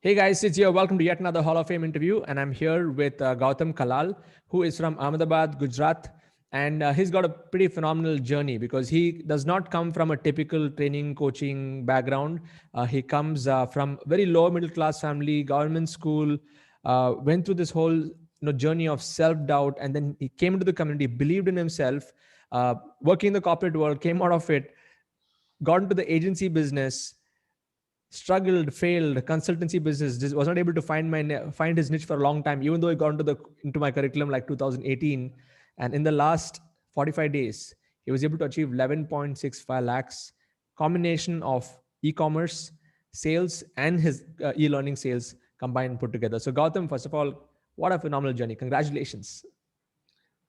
Hey guys, it's here. Welcome to yet another Hall of Fame interview. And I'm here with Gautam who is from Ahmedabad, Gujarat. And he's got a pretty phenomenal journey because he does not come from a typical training, coaching background. He comes from very low middle class family, government school, went through this whole journey of self-doubt. And then he came into the community, believed in himself, working in the corporate world, came out of it, got into the agency business, struggled, failed, consultancy business, just was not able to find his niche for a long time, even though he got into my curriculum like 2018. And in the last 45 days, he was able to achieve 11.65 lakhs, combination of e-commerce sales and his e-learning sales combined put together. So Gautam, first of all, what a phenomenal journey. Congratulations.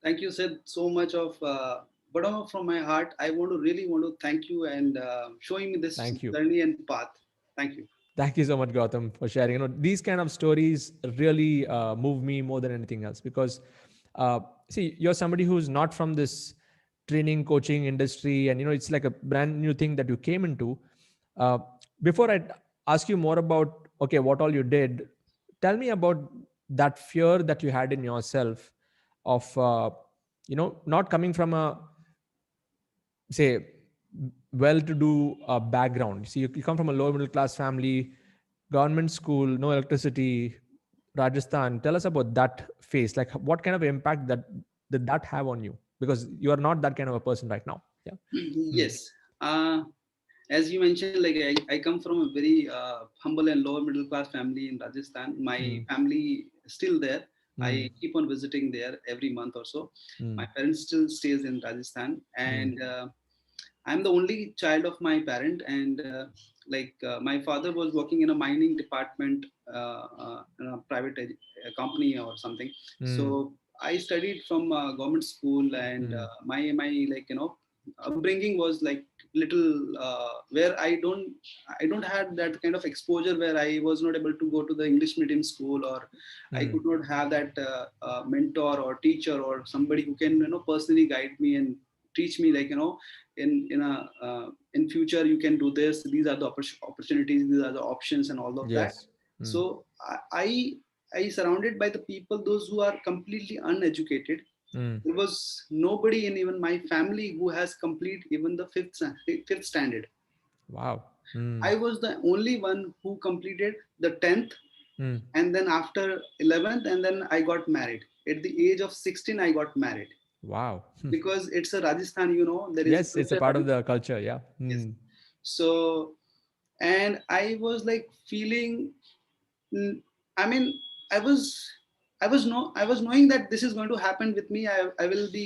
Thank you, Sid, so much of bottom from my heart. I really want to thank you and showing me this Thank you. journey and path. Thank you. Thank you so much, Gautam, for sharing. These kind of stories really move me more than anything else because, see, you're somebody who's not from this training, coaching industry, and it's like a brand new thing that you came into. Uh, Before I ask you more about what all you did, tell me about that fear that you had in yourself of not coming from a, say, well-to-do background. See, you come from a lower middle class family, government school, no electricity, Rajasthan. Tell us about that phase. Like, what kind of impact that did that have on you? Because you are not that kind of a person right now. Yeah. Hmm. Yes. As you mentioned, like I come from a very humble and lower middle class family in Rajasthan. My Hmm. family is still there. Hmm. I keep on visiting there every month or so. Hmm. My parents still stays in Rajasthan, Hmm. and I'm the only child of my parent, and my father was working in a mining department in a private company or something. Hmm. So I studied from government school, and Hmm. my upbringing was like little where I don't had that kind of exposure where I was not able to go to the English medium school, or I Hmm. could not have that mentor or teacher or somebody who can personally guide me and teach me, like in future you can do this, these are the opportunities, these are the options and all of that. Yes. Hmm. So I surrounded by the people those who are completely uneducated. Hmm. There was nobody in even my family who has complete even the fifth standard. Wow. Hmm. I was the only one who completed the 10th, Hmm. and then after 11th, and then I got married at the age of 16. I got married Wow. because it's a Rajasthan, there is Yes, it's a culture part that of the culture. Yeah. yes. Hmm. So, and I was like feeling, mm, I mean, I was, I was knowing that this is going to happen with me. I will be,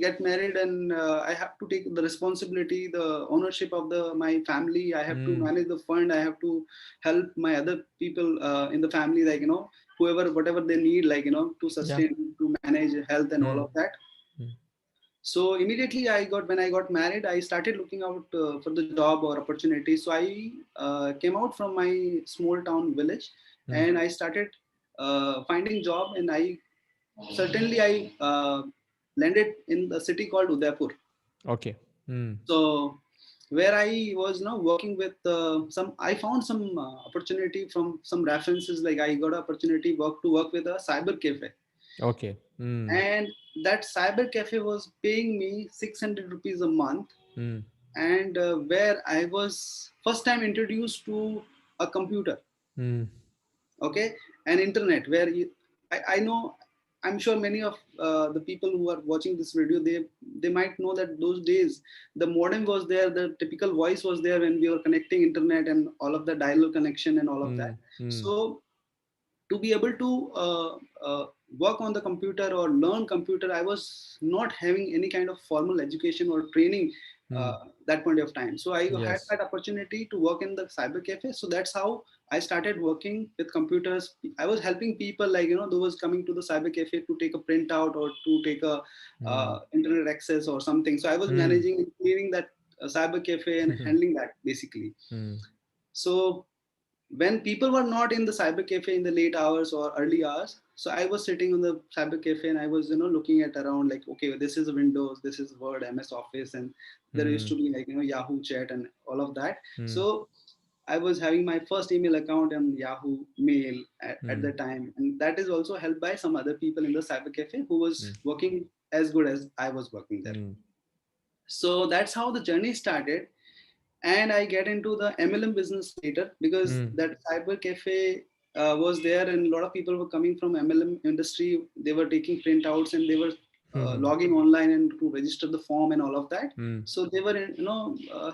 get married, and I have to take the responsibility, the ownership of my family. I have to Hmm. manage the fund. I have to help my other people in the family, like, whoever, whatever they need, like, to Yeah. sustain, to manage health and all Hmm. of that. Hmm. So immediately when I got married, I started looking out for the job or opportunity. So I came out from my small town village, Hmm. and I started finding job, and I landed in the city called Udaipur. Okay. Hmm. So where I was now working with I found some opportunity from some references, like I got opportunity work with a cyber cafe, Okay. Hmm. and that cyber cafe was paying me 600 rupees a month, Hmm. and where I was first time introduced to a computer, Hmm. okay, and internet, where I know, I'm sure many of the people who are watching this video, they might know that those days the modem was there, the typical voice was there when we were connecting internet and all of the dial connection and all of that. Hmm. Hmm. So to be able to work on the computer or learn computer, I was not having any kind of formal education or training Hmm. that point of time. So I had Yes. that opportunity to work in the cyber cafe. So that's how I started working with computers. I was helping people, like, those coming to the cyber cafe to take a printout or to take a Hmm. internet access or something. So I was Hmm. managing and cleaning that cyber cafe and handling that basically. Hmm. So when people were not in the cyber cafe in the late hours or early hours, so I was sitting on the cyber cafe, and I was looking at around, like, okay, this is Windows, this is Word, MS Office, and there used Hmm. to be, like, Yahoo Chat and all of that. Hmm. So I was having my first email account on Yahoo Mail at the Mm. time, and that is also helped by some other people in the cyber cafe who was Mm. working as good as I was working there. Mm. So that's how the journey started, and I get into the MLM business later because Mm. that cyber cafe was there, and a lot of people were coming from MLM industry. They were taking printouts and they were Mm. logging online and to register the form and all of that. Mm. So they were,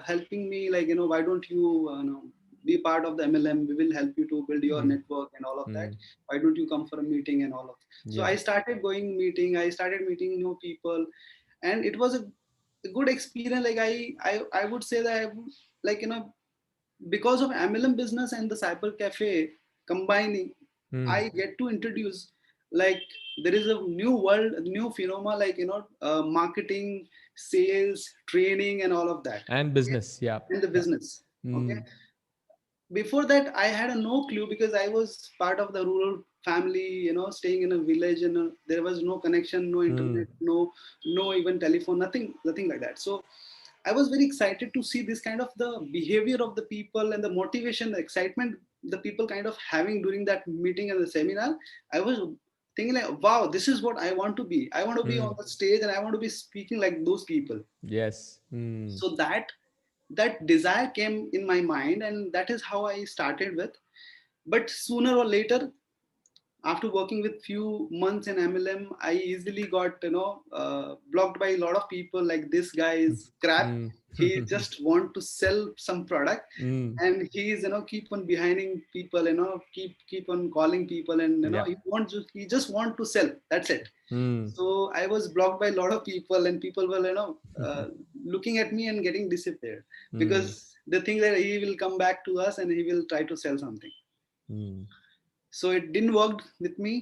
helping me like, why don't you, be part of the MLM? We will help you to build your Mm. network and all of that. Mm. Why don't you come for a meeting and all of that? So Yeah. I started going meeting. I started meeting new people, and it was a good experience. Like I would say that like because of MLM business and the cyber cafe combining, Mm. I get to introduce like there is a new world, a new phenomena like marketing, sales, training, and all of that. And Okay, business. Yeah. in the Yeah. business. Okay, Mm. before that I had a no clue because I was part of the rural family, staying in a village, and there was no connection, no Mm. internet, no even telephone, nothing like that. So I was very excited to see this kind of the behavior of the people and the motivation, the excitement the people kind of having during that meeting and the seminar. I was thinking like, wow, this is what I want to be. I want to be on Mm. the stage and I want to be speaking like those people. Yes. Mm. So that desire came in my mind, and that is how I started with. But sooner or later, after working with few months in MLM, I easily got blocked by a lot of people. Like, this guy is crap. Mm. He just want to sell some product, Mm. and he's keep on behinding people. Keep on calling people, and Yeah. he just want to sell. That's it. Mm. So I was blocked by a lot of people, and people were looking at me and getting disappeared Mm. because they think that he will come back to us and he will try to sell something. Mm. So it didn't work with me.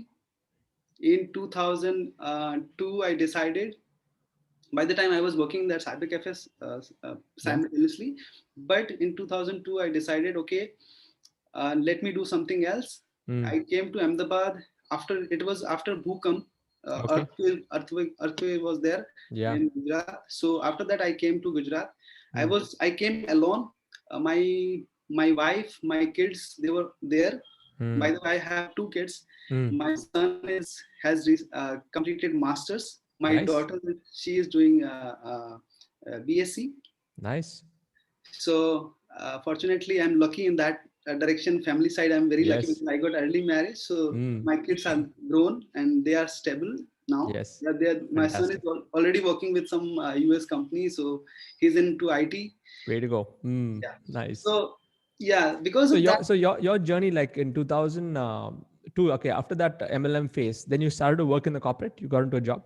In 2002 I decided, by the time I was working in that cyber cafes Yeah. simultaneously, but in 2002 I decided, okay, let me do something else. Mm. I came to Ahmedabad after, it was after Bhukam, Okay. earthquake was there Yeah. in Gujarat. So after that I came to Gujarat. Mm. I came alone. My wife, my kids, they were there. By Mm. the way, I have two kids. Mm. My son has completed masters. My Nice. daughter, she is doing BSc. Nice. So fortunately, I'm lucky in that direction. Family side, I'm very lucky Yes. because I got early marriage. So Mm. my kids are grown and they are stable now. Yes. My son is Fantastic. already working with some US company, so he's into IT. Way to go. Mm. Yeah. Nice. So yeah, because So of that, your journey, like in 2002, okay, after that MLM phase, then you started to work in the corporate. You got into a job.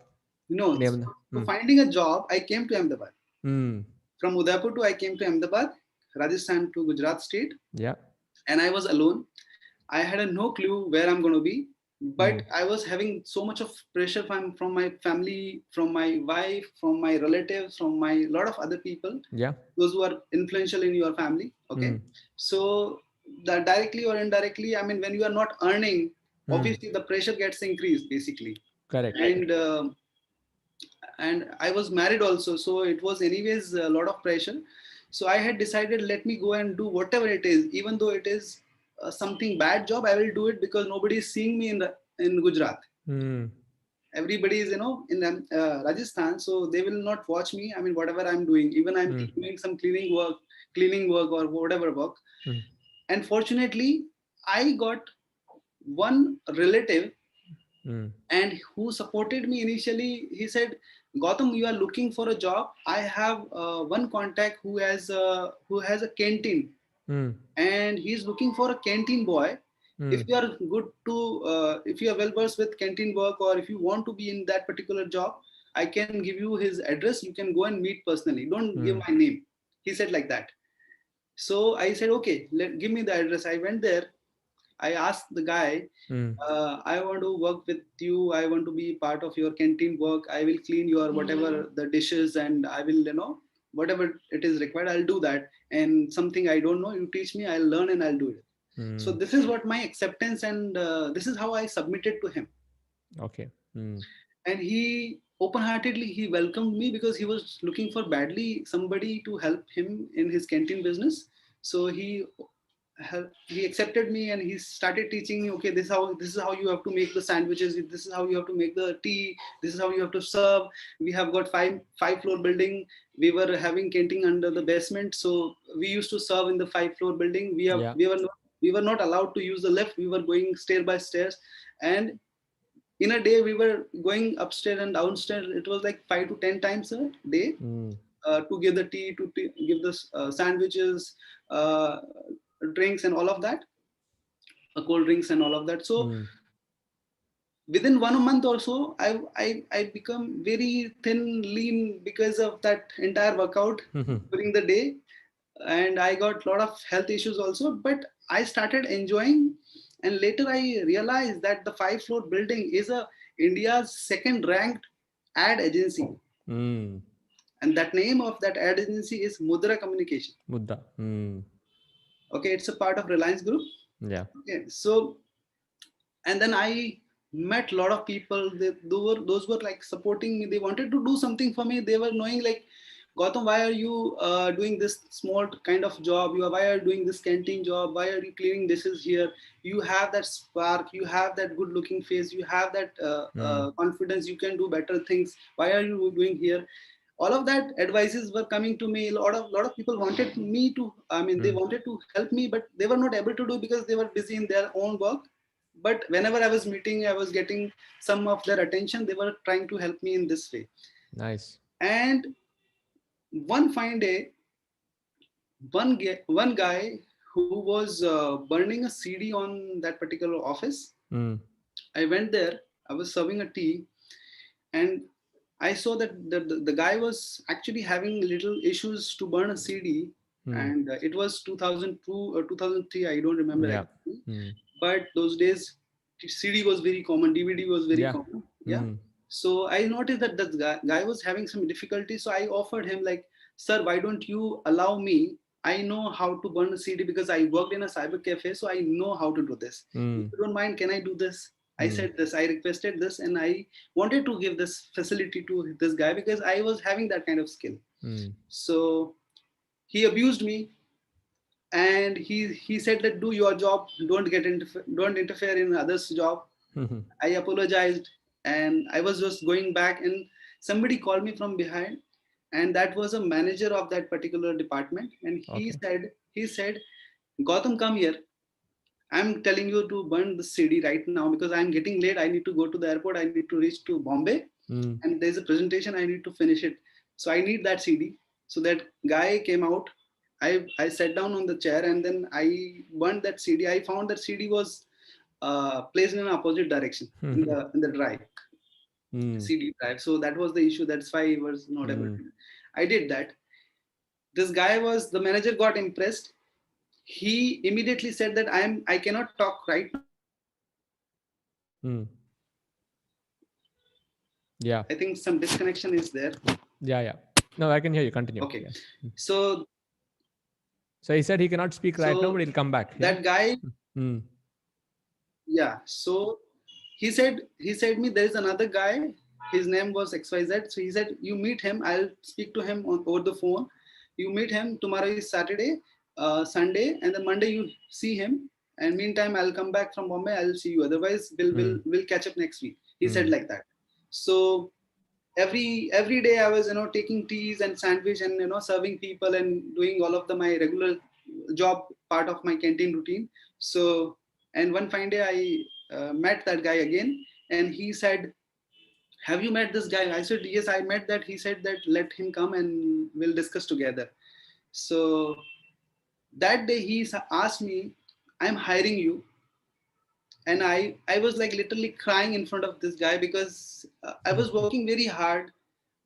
Name. so Mm. finding a job, I came to Ahmedabad. Mm. From Udaipur to I came to Ahmedabad, Rajasthan to Gujarat state, Yeah. and I was alone. I had no clue where I'm going to be, but Mm. I was having so much of pressure from my family, from my wife, from my relatives, from my lot of other people, Yeah. those who are influential in your family. Okay, Mm. so that directly or indirectly, I mean, when you are not earning, Mm. obviously the pressure gets increased basically, Correct. and I was married also, so it was anyways a lot of pressure. So I had decided, let me go and do whatever it is, even though it is something bad job, I will do it because nobody is seeing me in Gujarat. Mm. Everybody is in Rajasthan, so they will not watch me. I mean, whatever I'm doing, even I'm Mm. doing some cleaning work or whatever work. Mm. And fortunately, I got one relative Mm. and who supported me initially. He said, Gautam, you are looking for a job. I have one contact who has a canteen, Mm. and he's looking for a canteen boy. If Mm. you are good to if you are well versed with canteen work, or if you want to be in that particular job, I can give you his address. You can go and meet personally, don't give Mm. my name. He said like that. So I said, okay, give me the address. I went there. I asked the guy, Mm. I want to work with you. I want to be part of your canteen work. I will clean your whatever the dishes, and I will, whatever it is required, I'll do that. And something I don't know, you teach me, I'll learn and I'll do it. So Mm. this is what my acceptance, and this is how I submitted to him. Okay. Mm. And he open-heartedly he welcomed me because he was looking for badly somebody to help him in his canteen business. So he he accepted me and he started teaching me, okay, this is how you have to make the sandwiches, this is how you have to make the tea, this is how you have to serve. We have got five floor building. We were having canteen under the basement, so we used to serve in the 5 floor building. Yeah. We were not allowed to use the lift. We were going stair by stairs, and in a day we were going upstairs and downstairs. It was like 5 to 10 times a day, Mm. to give the tea, give the sandwiches, uh, drinks, and all of that, cold drinks and all of that. So Mm. within 1 month or so, I become very thin, lean because of that entire workout during the day, and I got a lot of health issues also. But I started enjoying, and later I realized that the 5 floor building is a India's second ranked ad agency, Mm. and that name of that ad agency is Mudra Communication. Buddha. Mm. Okay, it's a part of Reliance Group. Yeah. Okay, so and then I met a lot of people. Those were like supporting me. They wanted to do something for me. They were knowing like, Gautam, why are you doing this small kind of job? Why are you doing this canteen job? Why are you cleaning dishes here? You have that spark. You have that good looking face. You have that Mm. confidence. You can do better things. Why are you doing here? All of that advices were coming to me. A lot of people wanted me to. I mean, they Mm. wanted to help me, but they were not able to do because they were busy in their own work. But whenever I was meeting, I was getting some of their attention. They were trying to help me in this way. Nice. And one fine day, one guy who was burning a CD on that particular office. Mm. I went there. I was serving a tea, and I saw that the guy was actually having little issues to burn a CD, Mm. and it was 2002 or 2003. I don't remember Yeah. exactly, Mm. but those days CD was very common, DVD was very Yeah. common. Yeah. Mm. So I noticed that that guy was having some difficulty. So I offered him like, sir, why don't you allow me? I know how to burn a CD because I worked in a cyber cafe, so I know how to do this. If Mm. you don't mind, can I do this? I Mm. said this. I requested this, and I wanted to give this facility to this guy because I was having that kind of skill. Mm. So he abused me, and he said that do your job, don't interfere in others' job. Mhm. I apologized, and I was just going back, and somebody called me from behind, and that was a manager of that particular department, and Okay. he said, Gautam, come here. I'm telling you to burn the CD right now because I'm getting late. I need to go to the airport. I need to reach to Bombay, Mm. and there's a presentation. I need to finish it. So I need that CD. So that guy came out. I sat down on the chair, and then I burned that CD. I found that CD was placed in an opposite direction in the drive, Mm. CD drive. So that was the issue. That's why I was not able Mm. to. I did that. This guy was the manager got impressed. He immediately said that I cannot talk right now. I think some disconnection is there. Mm. Yeah. Yeah. Yeah. No, I can hear you. Continue. Okay. Yeah. So So he said he cannot speak right now, so but he'll come back. Yeah. that guy, Mm. yeah. So he said me there is another guy. His name was XYZ. So he said you meet him. I'll speak to him over the phone. You meet him tomorrow is Saturday, Sunday, and then Monday you see him. And meantime, I'll come back from Bombay. I'll see you. Otherwise, Mm. we'll catch up next week. He said Mm. like that. So every day I was taking teas and sandwich and serving people and doing all of my regular job part of my canteen routine. So and one fine day I met that guy again, and he said, have you met this guy? I said yes, I met that. He said that let him come and we'll discuss together. So that day he asked me, I'm hiring you. And I was like literally crying in front of this guy because I was working very hard.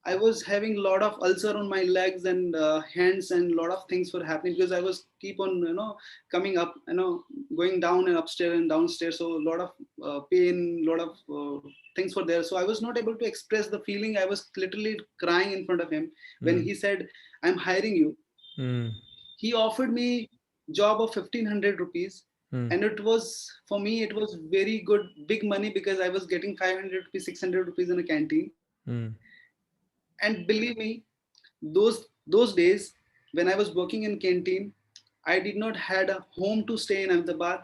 I was having a lot of ulcer on my legs and hands, and a lot of things were happening because I was keep on coming up, going down and upstairs and downstairs. So a lot of pain, a lot of things were there. So I was not able to express the feeling. I was literally crying in front of him when Mm. he said, "I'm hiring you." Mm. He offered me job of 1,500 rupees, Mm. and it was for me it was very good big money because I was getting 500 rupees, 600 rupees in a canteen. Mm. And believe me, those days when I was working in canteen, I did not had a home to stay in Ahmedabad.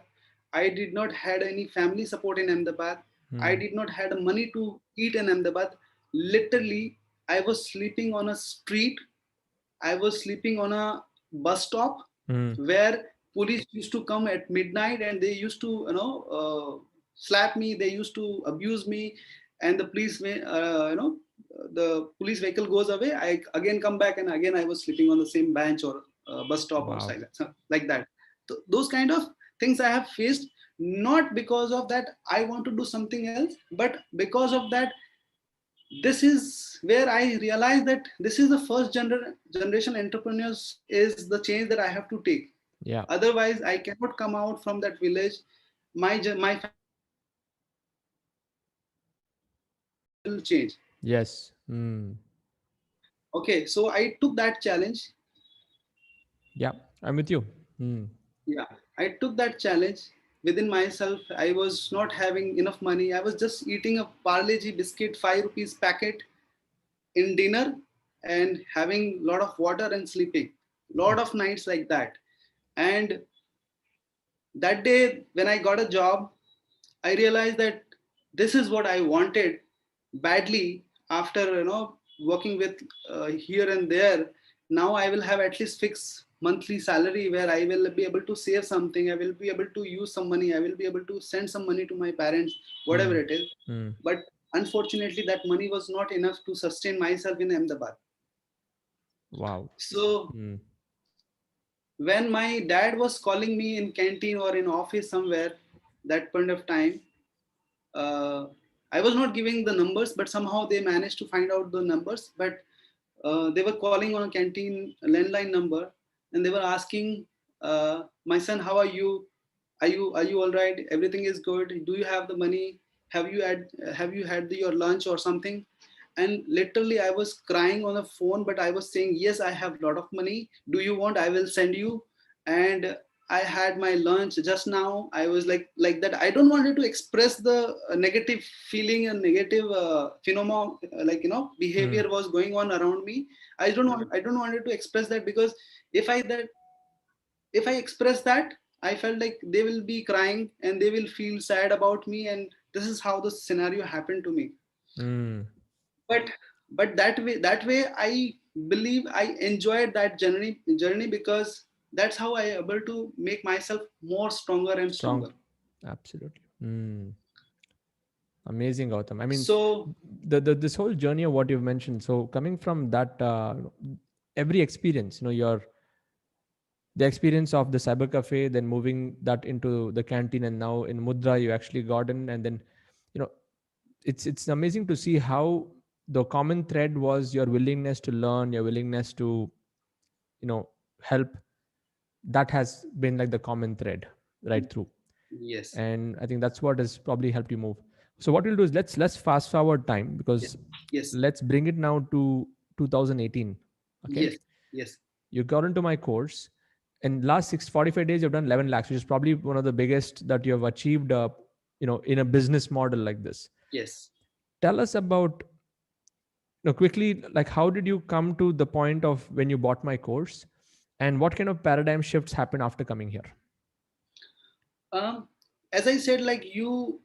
I did not had any family support in Ahmedabad. I Hmm. did not had money to eat in Ahmedabad. Literally, I was sleeping on a street. I was sleeping on a bus stop Hmm. where police used to come at midnight and they used to, slap me. They used to abuse me, and the police, the police vehicle goes away. I again come back, and again I was sleeping on the same bench or bus stop Wow. outside, like that. So those kind of things I have faced, not because of that I want to do something else, but because of that this is where I realized that this is the first generation entrepreneurs is the change that I have to take. Yeah. Otherwise, I cannot come out from that village. My family will change. My generation will change. Yes. Hmm. Okay, so I took that challenge. Yeah. I'm with you. Hmm. Yeah, I took that challenge within myself. I was not having enough money. I was just eating a Parle G biscuit, 5 rupees packet in dinner, and having lot of water and sleeping lot of nights like that. And that day when I got a job, I realized that this is what I wanted badly. After working with here and there, now I will have at least fixed monthly salary where I will be able to save something. I will be able to use some money. I will be able to send some money to my parents, whatever Hmm. it is. Hmm. But unfortunately, that money was not enough to sustain myself in Ahmedabad. Wow. So Hmm. when my dad was calling me in canteen or in office somewhere, that point of time, uh, I was not giving the numbers, but somehow they managed to find out the numbers. But they were calling on a canteen landline number, and they were asking, "My son, how are you? Are you all right? Everything is good. Do you have the money? Have you had your lunch or something?" And literally, I was crying on the phone, but I was saying, "Yes, I have a lot of money. Do you want? I will send you." And I had my lunch just now. I was like that. I don't wanted to express the negative feeling and negative phenomenon, Hmm. behavior was going on around me. I don't wanted to express that, because if I express that, I felt like they will be crying and they will feel sad about me, and this is how the scenario happened to me. Hmm. But that way I believe I enjoyed that journey, because that's how I able to make myself more stronger and Strong. stronger. Absolutely. Hmm. Amazing, Gautam. I mean, So the this whole journey of what you've mentioned. So coming from that, every experience, your the experience of the cyber cafe, then moving that into the canteen, and now in Mudra, you actually got in, and then, you know, it's amazing to see how the common thread was your willingness to learn, your willingness to, help. That has been like the common thread right through, yes, and I think that's what has probably helped you move. So what we'll do is let's fast forward time, yes, because yes, let's bring it now to 2018. Okay, yes, yes, you got into my course. In last 645 days you've done 11 lakhs, which is probably one of the biggest that you have achieved, in a business model like this. yes. Tell us about, quickly, like, how did you come to the point of when you bought my course, and what kind of paradigm shifts happened after coming here? Um, as I said, like you,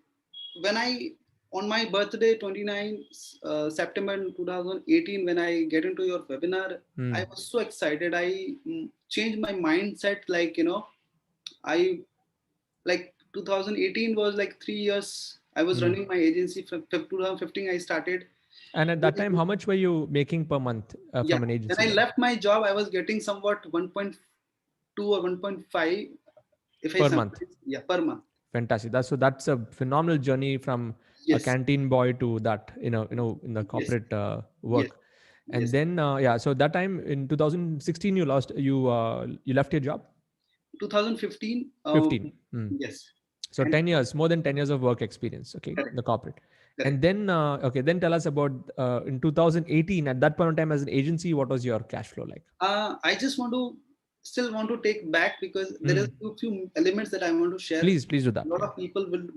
when I on my birthday, 29 September 2018, when I get into your webinar, Hmm. I was so excited. I changed my mindset. I like 2018 was like 3 years. I was Hmm. running my agency from 2015. I started. And at that time, how much were you making per month Yeah. from an When agency I then? left my job, I was getting somewhat 1.2 or 1.5, if I Per month. summarize. Yeah, per month. Fantastic. That's a phenomenal journey from a Yes, canteen boy to that, in the yes, corporate yes, work. And yes. then, yeah, so that time in 2016, you left your job. 2015. 15. Hmm. Yes. So And 10 years, more than 10 years of work experience. Okay, in correct, the corporate. And correct. then, okay, then tell us about in 2018. At that point in time, as an agency, what was your cash flow like? I just still want to take back, because there is Hmm. few elements that I want to share. Please do A that. lot Yeah. of people would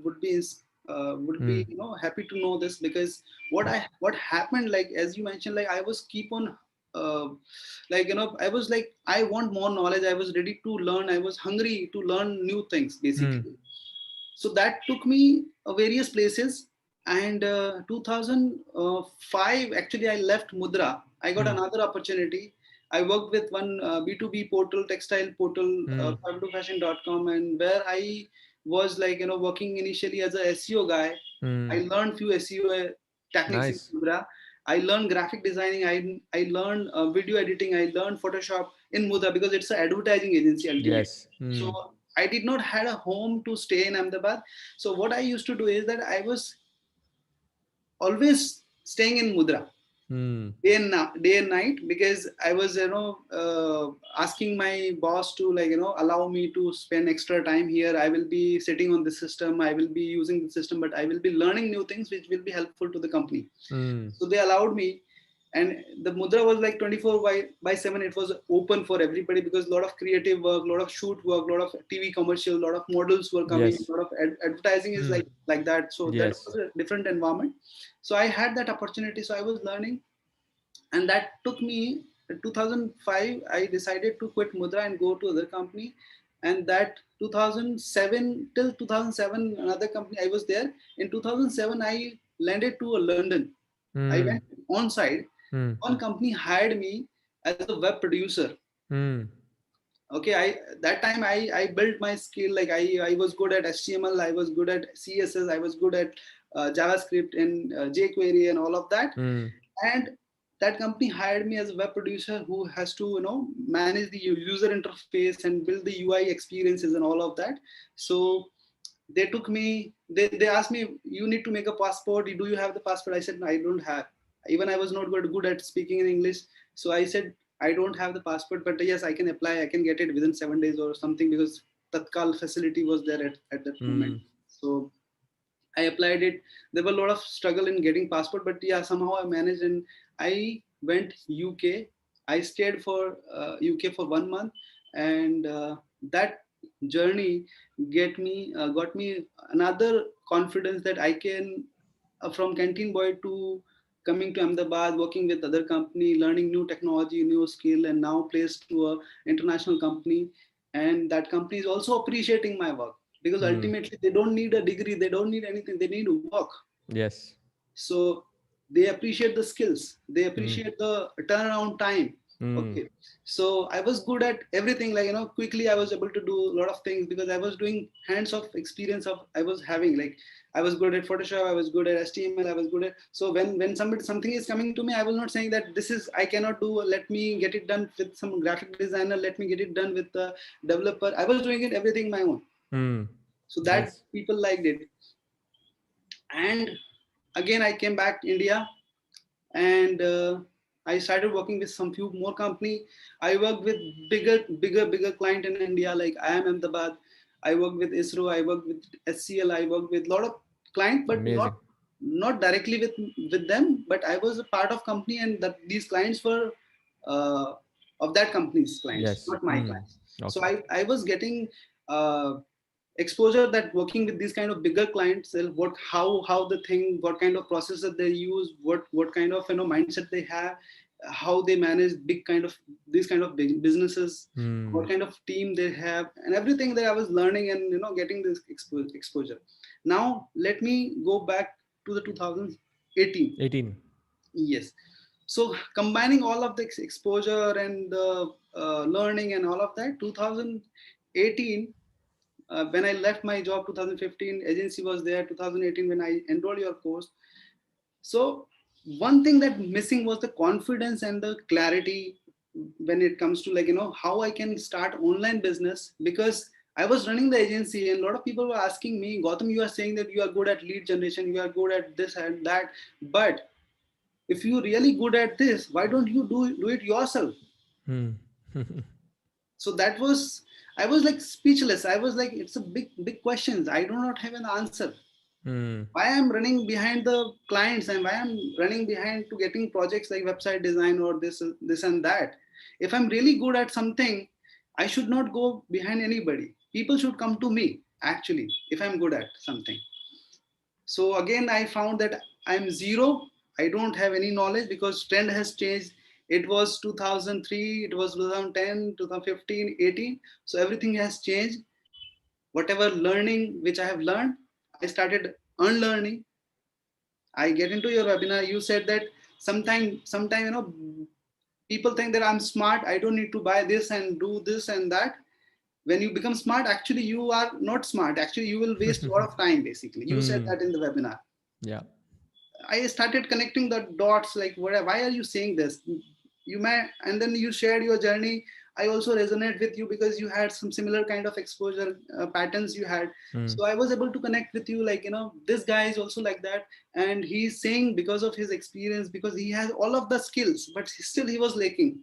Hmm. be happy to know this, because what Yeah. happened, like as you mentioned, like I was keep on. I was like, I want more knowledge. I was ready to learn. I was hungry to learn new things, Hmm. basically. So that took me various places. And 2005, actually, I left Mudra. I got Hmm. another opportunity. I worked with one B2B portal, textile portal, Hmm. 5 and where I was working initially as a SEO guy. I Hmm. learned few SEO techniques in Nice. Mudra. I learned graphic designing. I learned video editing. I learned Photoshop in Mudra because it's an advertising agency ultimately. Yes. So Hmm. I did not had a home to stay in Ahmedabad. So what I used to do is that I was always staying in Mudra Hmm. day and night, because I was asking my boss to allow me to spend extra time here. I will be sitting on the system, I will be using the system, but I will be learning new things which will be helpful to the company. Hmm. So they allowed me. And the Mudra was like 24 by 7. It was open for everybody because a lot of creative work, a lot of shoot work, a lot of TV commercial, a lot of models were coming, Yes. a lot of advertising is Hmm. like that. So that Yes. was a different environment. So I had that opportunity, so I was learning. And that took me 2005. I decided to quit Mudra and go to other company. And that 2007 till 2007 another company I was there. In 2007 I landed to a London. I Hmm. went on site. Hmm. One company hired me as a web producer. Hmm. Okay, I that time I built my skill. Like I was good at HTML, I was good at CSS, I was good at JavaScript and jQuery and all of that. Hmm. And that company hired me as a web producer who has to manage the user interface and build the UI experiences and all of that. So they took me, they asked me, you need to make a passport, do you have the passport? I said, no, I don't have. Even I was not good at speaking in English. So I said, I don't have the passport, but yes, I can apply, I can get it within 7 days or something, because Tatkal facility was there at that moment. Hmm. So I applied it. There were a lot of struggle in getting passport, but yeah, somehow I managed, and I went UK. I stayed for UK for 1 month, and that journey got me another confidence that I can, from canteen boy to coming to Ahmedabad, working with other company, learning new technology, new skill, and now placed to a international company, and that company is also appreciating my work, because Hmm. ultimately they don't need a degree, they don't need anything, they need work. Yes. So they appreciate the skills, they Hmm. appreciate the turnaround time. Hmm. Okay, so I was good at everything, quickly I was able to do a lot of things because I was doing hands of experience of I was having. Like I was good at Photoshop, I was good at HTML, I was good at. So when something is coming to me, I was not saying that this is I cannot do, let me get it done with some graphic designer, let me get it done with the developer. I was doing it everything my own. Hmm. So that Nice. people liked it. And again I came back to India, and I started working with some few more company. I worked with bigger client in India, like I am Ahmedabad. I worked with ISRO, I worked with SCL, I worked with a lot of client, but Amazing. not directly with them, but I was a part of company, and that these clients were uh, of that company's clients, Yes. not my Hmm. clients. So Okay. I was getting uh, exposure, that working with these kind of bigger clients, what how the thing, what kind of processes they use, what kind of mindset they have, how they manage big kind of these kind of big businesses, Hmm. what kind of team they have, and everything that I was learning and getting this exposure. Now let me go back to the 2018. 18. Yes. So combining all of the exposure and the learning and all of that, 2018, when I left my job 2015, agency was there. 2018 when I enrolled your course. So one thing that missing was the confidence and the clarity when it comes to how I can start online business, because I was running the agency and a lot of people were asking me, Gautam, you are saying that you are good at lead generation, you are good at this and that, but if you're really good at this, why don't you do it yourself? Hmm. So that was, I was like speechless. I was like, it's a big questions, I do not have an answer. Hmm. Why I'm running behind the clients, and why I'm running behind to getting projects like website design or this and that? If I'm really good at something, I should not go behind anybody. People should come to me, actually, if I'm good at something. So again I found that I'm zero. I don't have any knowledge because trend has changed. It was 2003, it was 2010, 2015, 18. So everything has changed. Whatever learning which I have learned, I started unlearning. I get into your webinar. You said that sometime, people think that I'm smart. I don't need to buy this and do this and that. When you become smart, actually you are not smart. Actually, you will waste a lot of time. Basically, you said that in the webinar. Yeah. I started connecting the dots. Like, why are you saying this? You may, and then you shared your journey. I also resonate with you because you had some similar kind of exposure patterns you had. So I was able to connect with you. Like, this guy is also like that, and he's saying because of his experience, because he has all of the skills, but still he was lacking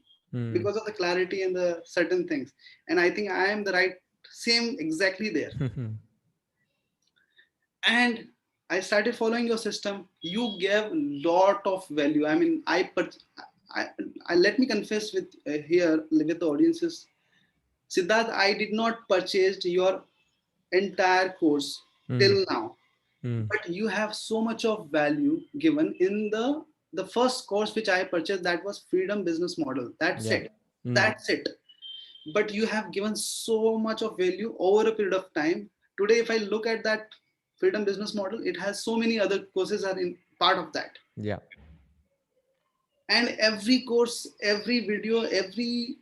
because of the clarity and the certain things. And I think I am the right same exactly there. And I started following your system. You gave lot of value. I mean, I let me confess with here with the audiences, Siddharth, I did not purchase your entire course till now, but you have so much of value given in the first course which I purchased. That was Freedom Business Model. That's Yeah. it. That's it. But you have given so much of value over a period of time. Today, if I look at that Freedom Business Model, it has so many other courses are in part of that. Yeah. And every course, every video, every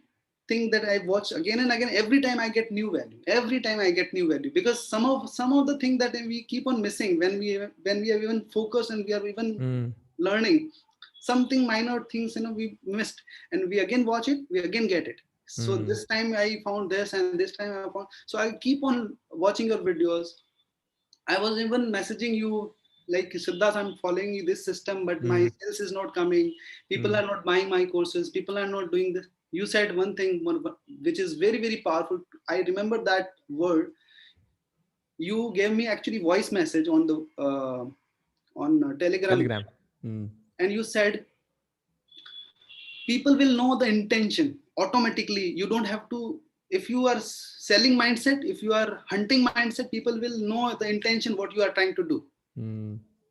thing that I watch again and again, every time I get new value. Every time I get new value, because some of the things that we keep on missing when we are even focused and we are even learning something minor things, we missed, and we again watch it, we again get it. So this time I found this, and this time I found. So I keep on watching your videos. I was even messaging you like, Siddharth, I'm following you this system, but my sales is not coming. People are not buying my courses. People are not doing this. You said one thing which is very, very powerful. I remember that word. You gave me actually voice message on the on Telegram, Telegram. and you said people will know the intention automatically. You don't have to. If you are selling mindset, if you are hunting mindset, people will know the intention what you are trying to do,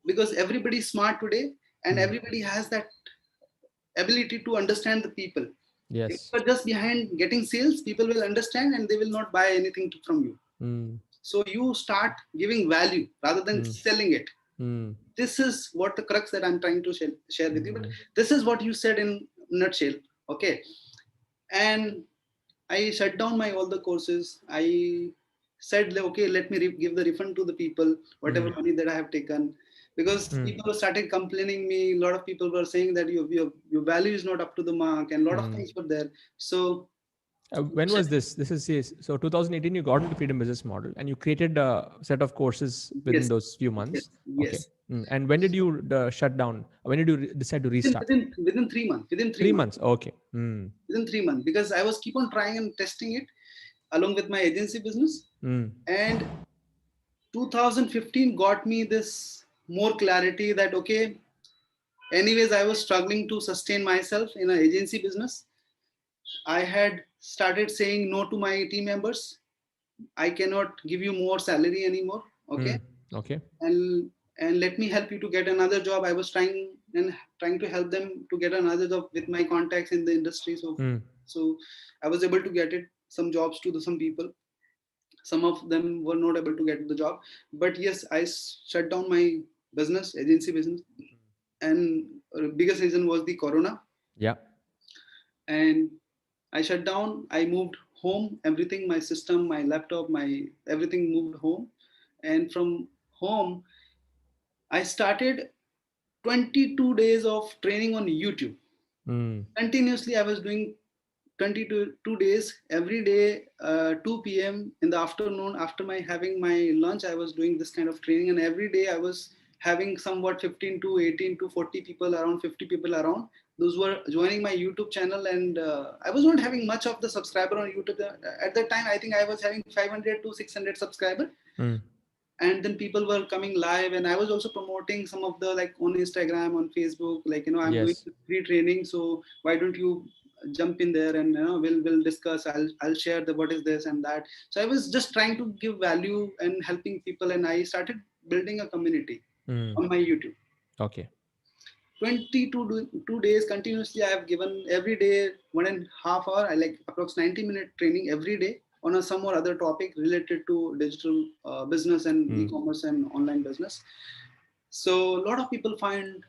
because everybody is smart today, and everybody has that ability to understand the people. If Yes. you are just behind getting sales, people will understand and they will not buy anything from you. So you start giving value rather than selling it. This is what the crux that I'm trying to share with you. But this is what you said in nutshell. Okay. And I shut down my all the courses. I said, okay, let me give the refund to the people, whatever money that I have taken, because people started complaining me. A lot of people were saying that your value is not up to the mark, and a lot of things were there. So When was this? This is yes. So 2018, you got into Freedom Business Model and you created a set of courses within yes, those few yes, months. Okay. yes. And when did you shut down? When did you decide to Within, restart? within within 3 months. Within three 3 months. months. Okay. Within 3 months, because I was keep on trying and testing it along with my agency business. And 2015 got me this more clarity that, okay, anyways, I was struggling to sustain myself in an agency business. I had started saying no to my team members. I cannot give you more salary anymore. Okay. Okay. And let me help you to get another job. I was trying to help them to get another job with my contacts in the industry. So I was able to get it some jobs to some people. Some of them were not able to get the job, but yes, I shut down my business, agency business. And biggest reason was the corona. Yeah. And I shut down. I moved home. Everything, my system, my laptop, my everything moved home. And from home, I started 22 days of training on YouTube. Continuously, I was doing 22 days every day, 2 p.m. in the afternoon after my having my lunch. I was doing this kind of training, and every day I was having somewhat 15 to 18 to 40 people around, 50 people around. Those were joining my YouTube channel, and I was not having much of the subscriber on YouTube at that time. I think I was having 500 to 600 subscriber. And then people were coming live, and I was also promoting some of the, like, on Instagram, on Facebook, like, I'm doing Yes. free training, so why don't you jump in there, and we'll discuss. I'll share the what is this and that. So I was just trying to give value and helping people, and I started building a community on my YouTube. Okay. 22 days continuously. I have given every day 1.5 hour. I like approx 90-minute training every day on a some or other topic related to digital business and e-commerce and online business. So a lot of people found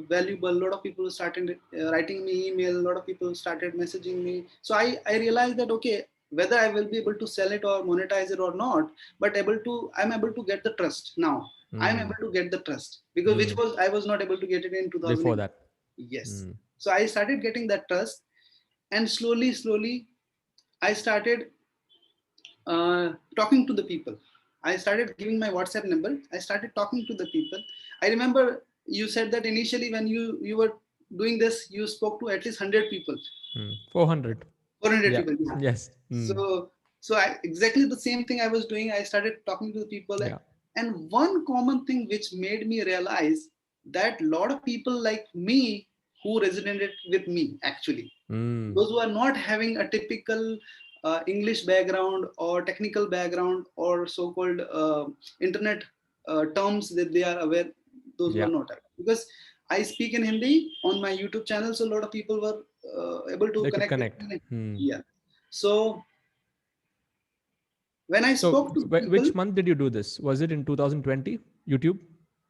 valuable. A lot of people started writing me email. A lot of people started messaging me. So I realized that, okay, whether I will be able to sell it or monetize it or not, but I'm able to get the trust now. I'm able to get the trust, because which was I was not able to get it in Before 2008. that. Yes. So I started getting that trust, and slowly I started talking to the people. I started giving my WhatsApp number. I started talking to the people. I remember you said that initially when you were doing this, you spoke to at least 100 people. 400. 400 Yeah. people. Yeah. Yes. So I exactly the same thing I was doing. I started talking to the people, Yeah. and one common thing which made me realize that a lot of people like me who resonated with me actually, those who are not having a typical English background or technical background or so-called internet terms that they are aware, those who Yeah. are not aware. Because I speak in Hindi on my YouTube channel, so a lot of people were able to They could connect with connect. me. Yeah. So when I So spoke to people, which month did you do this? Was it in 2020 YouTube,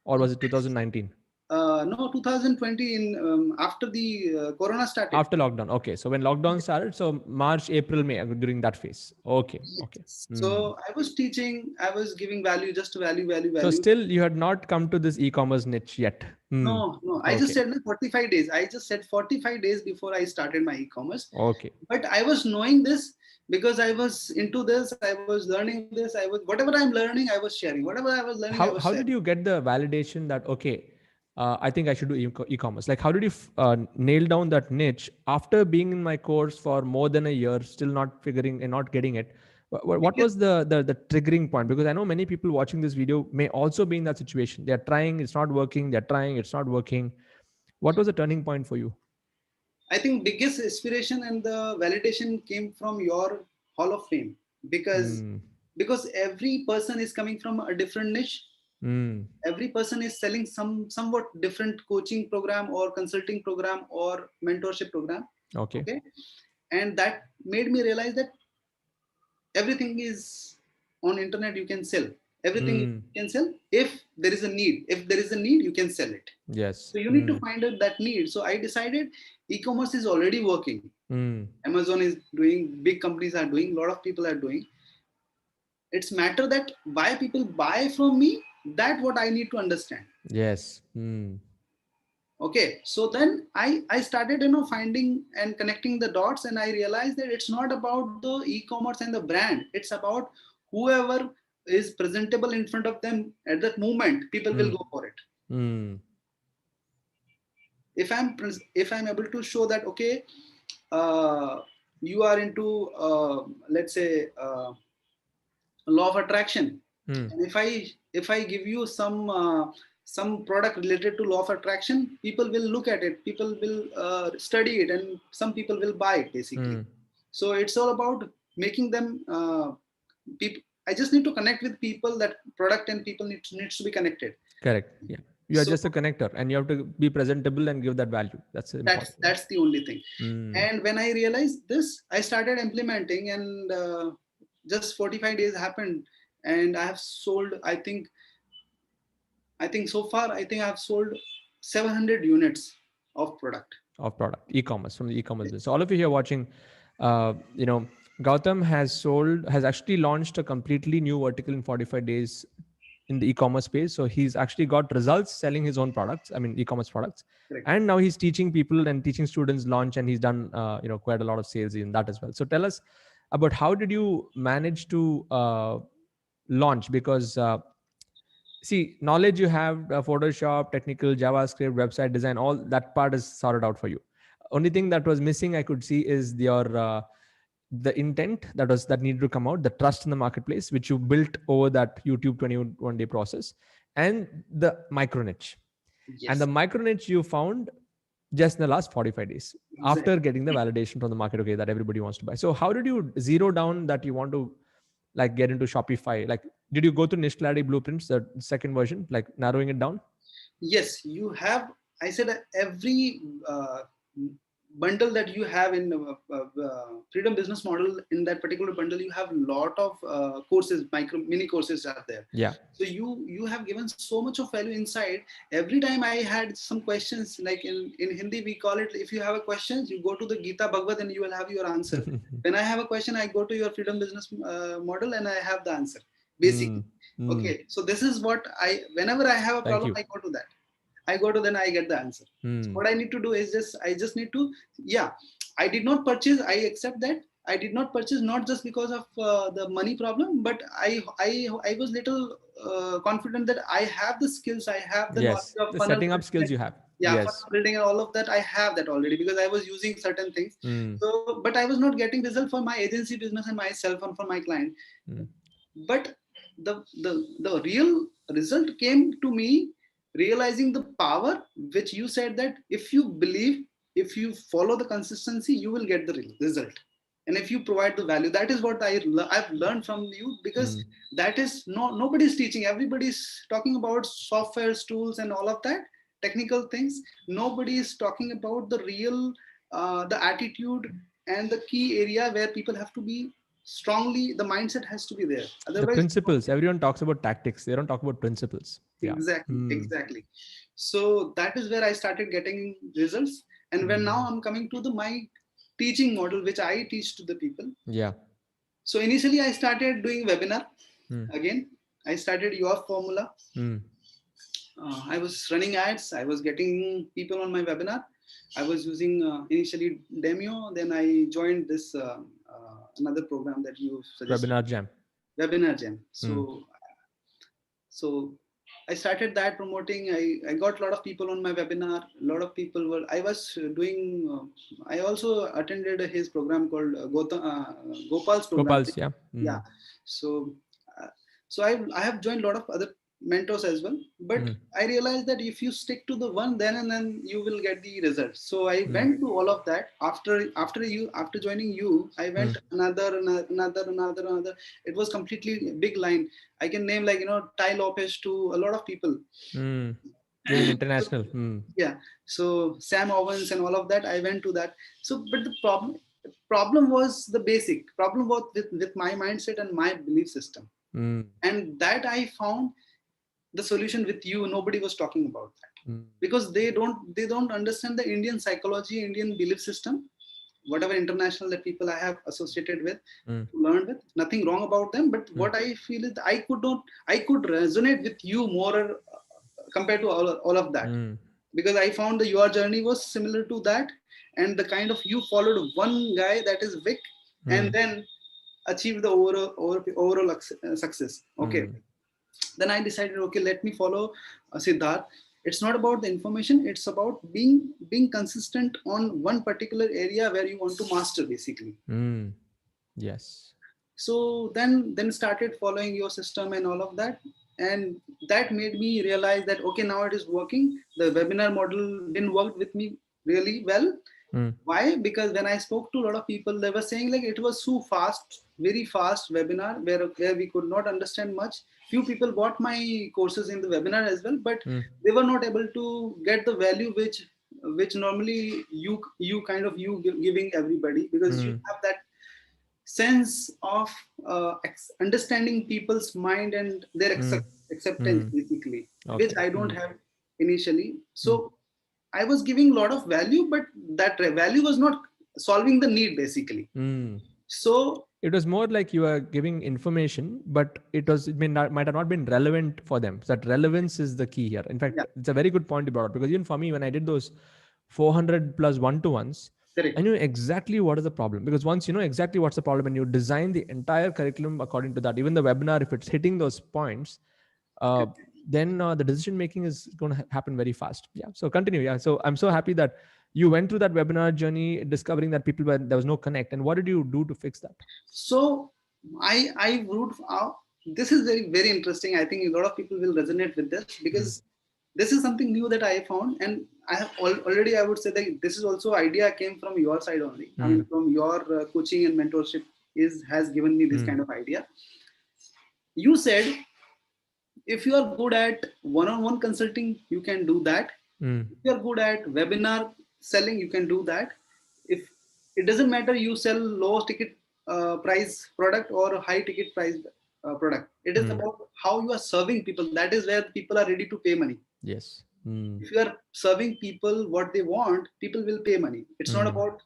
or was it 2019? no, 2020 in after the Corona started. After lockdown. Okay. So when lockdown started, so March, April, May, during that phase. Okay. Okay. Yes. So I was teaching, I was giving value, just So value. still you had not come to this e-commerce niche yet. No. I just Okay. said 45 days. I just said 45 days before I started my e-commerce. Okay. But I was knowing this because I was into this. I was learning this. I was whatever I'm learning, I was sharing. Whatever I was learning, I was How sharing. did you get the validation that, okay, I think I should do e-commerce? Like, how did you nail down that niche after being in my course for more than a year, still not figuring and not getting it? What Because was the triggering point? Because I know many people watching this video may also be in that situation. They're trying, it's not working. They're trying, it's not working. What was the turning point for you? I think biggest inspiration and the validation came from your Hall of Fame, because every person is coming from a different niche. Every person is selling somewhat different coaching program or consulting program or mentorship program. Okay. Okay. And that made me realize that everything is on internet. You can sell everything. You can sell if there is a need. If there is a need, you can sell it. Yes. So you need to find out that need. So I decided e-commerce is already working. Amazon is doing, big companies are doing, a lot of people are doing. It's matter that why people buy from me. That what I need to understand. Yes. Okay, so then I started finding and connecting the dots, and I realized that it's not about the e-commerce and the brand. It's about whoever is presentable in front of them at that moment, people will go for it. If I'm able to show that, okay, you are into let's say law of attraction, and if I give you some product related to law of attraction, people will look at it, people will study it, and some people will buy it basically. So it's all about making them people. I just need to connect with people. That product and people needs to be connected. Correct. Yeah. You are So just a connector, and you have to be presentable and give that value. That's important. that's the only thing. And when I realized this, I started implementing, and just 45 days happened, and I have sold, I think so far, I think I have sold 700 units of product. Of product, e-commerce, from the e-commerce business. So all of you here watching, you know, Gautam has actually launched a completely new vertical in 45 days in the e-commerce space. So he's actually got results selling his own products. I mean, e-commerce products. Correct. And now he's teaching people and teaching students launch, and he's done, quite a lot of sales in that as well. So tell us about how did you manage to launch? Because see, knowledge you have, Photoshop, technical, JavaScript, website design, all that part is sorted out for you. Only thing that was missing, I could see, is your the intent that needed to come out, the trust in the marketplace, which you built over that YouTube 21-day process, and the micro niche. Yes. And the micro niche you found just in the last 45 days after getting the validation from the market, okay, that everybody wants to buy. So how did you zero down that you want to like get into Shopify? Like, did you go to niche clarity blueprints, the second version, like narrowing it down? Yes, you have I said every bundle that you have in freedom business model, in that particular bundle you have a lot of courses, mini courses are there. Yeah. So you have given so much of value inside. Every time I had some questions, like in Hindi we call it, if you have a question you go to the Gita Bhagavad and you will have your answer. When I have a question I go to your freedom business model and I have the answer basically. Okay, so this is what whenever I have a problem I go to that. I go to, then I get the answer. So what I need to do is I just need to, yeah, I did not purchase. I accept that I did not purchase, not just because of the money problem, but I was little confident that I have the skills, I have the knowledge Yes, of the funnel setting up skills building. you have. Yeah, Yes. funnel building and all of that, I have that already because I was using certain things. So, but I was not getting result for my agency business and myself and for my client. But the real result came to me realizing the power, which you said that if you believe, if you follow the consistency, you will get the result. And if you provide the value, that is what I've learned from you, because that is nobody's teaching. Everybody's talking about softwares, tools, and all of that technical things. Nobody is talking about the real, the attitude and the key area where people have to be strongly. The mindset has to be there. The Otherwise, principles. Everyone talks about tactics. They don't talk about principles. Yeah. exactly. So that is where I started getting results. And when now I'm coming to my teaching model, which I teach to the people. Yeah. So initially I started doing webinar. Again, I started your formula. I was running ads. I was getting people on my webinar. I was using initially Demio. Then I joined this another program that you suggested. Webinar Jam. So I started that promoting. I got a lot of people on my webinar. A lot of people were. I was doing. I also attended his program called Gopal's program. Gopal's, yeah. Yeah. So, so I have joined a lot of other mentors as well. But I realized that if you stick to the one, then and then you will get the results. So I went to all of that. After joining you, I went another. It was completely big line. I can name, like, Ty Lopez to a lot of people. Very international. Yeah. So Sam Owens and all of that, I went to that. So, but the problem was the basic problem was with my mindset and my belief system. And that I found the solution with you. Nobody was talking about that because they don't understand the Indian psychology, Indian belief system, whatever international that people I have associated with, learned with. Nothing wrong about them, but what I feel is I could resonate with you more compared to all of that, because I found that your journey was similar to that, and the kind of you followed one guy, that is Vic, and then achieved the overall success. Okay. Then I decided, okay, let me follow Siddharth. It's not about the information, it's about being consistent on one particular area where you want to master, basically. Yes. So then started following your system and all of that, and that made me realize that, okay, now it is working. The webinar model didn't work with me really well. Why? Because when I spoke to a lot of people, they were saying like it was so fast, very fast webinar where we could not understand much. Few people bought my courses in the webinar as well, but they were not able to get the value which normally you giving everybody, because you have that sense of understanding people's mind and their acceptance, basically, which I don't have initially. So I was giving a lot of value, but that value was not solving the need, basically. So it was more like you are giving information, but it might have not been relevant for them. So that relevance is the key here. In fact, it's a very good point you brought up, because even for me, when I did those 400 plus one-to-ones, I knew exactly what is the problem, because once you know exactly what's the problem and you design the entire curriculum according to that, even the webinar, if it's hitting those points, then the decision making is going to happen very fast. Yeah. So continue. Yeah. So I'm so happy that you went through that webinar journey, discovering that there was no connect. And what did you do to fix that? So I would. This is very, very interesting. I think a lot of people will resonate with this, because this is something new that I found, and I have already. I would say that this is also idea came from your side only. I mean, from your coaching and mentorship has given me this kind of idea. You said if you are good at one-on-one consulting, you can do that. If you're good at webinar selling, you can do that. If it doesn't matter, you sell low ticket price product or high ticket price product. It is about how you are serving people. That is where people are ready to pay money. Yes. If you are serving people what they want, people will pay money. It's not about